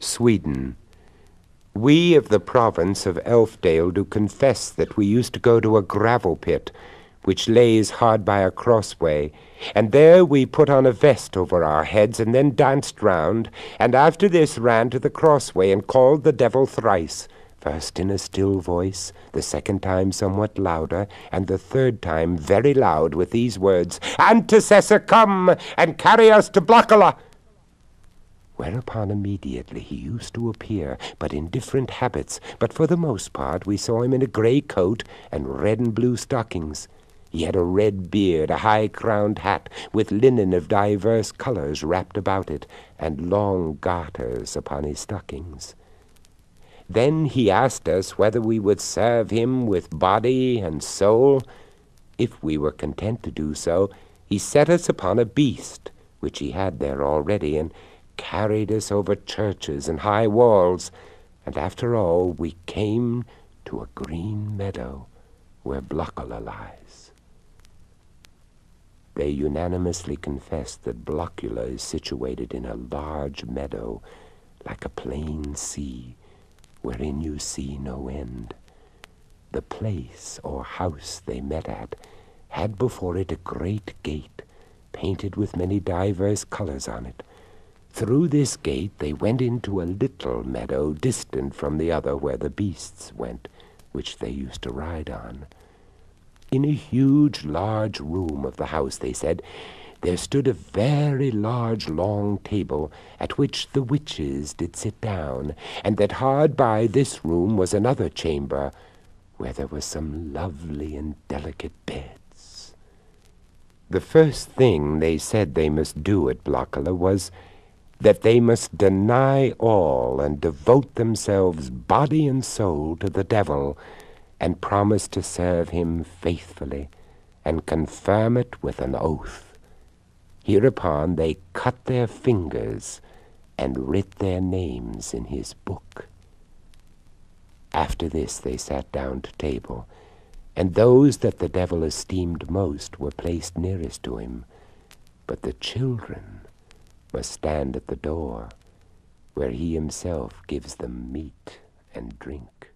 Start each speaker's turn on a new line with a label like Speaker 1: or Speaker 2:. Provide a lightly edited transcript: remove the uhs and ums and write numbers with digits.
Speaker 1: Sweden. We of the province of Elfdale do confess that we used to go to a gravel pit, which lays hard by a crossway, and there we put on a vest over our heads, and then danced round, and after this ran to the crossway, and called the devil thrice, first in a still voice, the second time somewhat louder, and the third time very loud, with these words, "Antecessor, come, and carry us to Blockula." Whereupon immediately he used to appear, but in different habits, but for the most part we saw him in a grey coat and red and blue stockings. He had a red beard, a high-crowned hat, with linen of divers colours wrapped about it, and long garters upon his stockings. Then he asked us whether we would serve him with body and soul. If we were content to do so, he set us upon a beast, which he had there already, and carried us over churches and high walls, and after all we came to a green meadow where Blockula lies. They unanimously confess that Blockula is situated in a large meadow, like a plain sea, wherein you see no end. The place or house they met at had before it a great gate, painted with many divers colours on it. Through this gate they went into a little meadow distant from the other where the beasts went, which they used to ride on. In a huge large room of the house, they said, there stood a very large long table, at which the witches did sit down, and that hard by this room was another chamber, where there were some lovely and delicate beds. The first thing they said they must do at Blockula was that they must deny all and devote themselves body and soul to the devil, and promise to serve him faithfully, and confirm it with an oath. Hereupon they cut their fingers and writ their names in his book. After this they sat down to table, and those that the devil esteemed most were placed nearest to him, but the children must stand at the door, where he himself gives them meat and drink.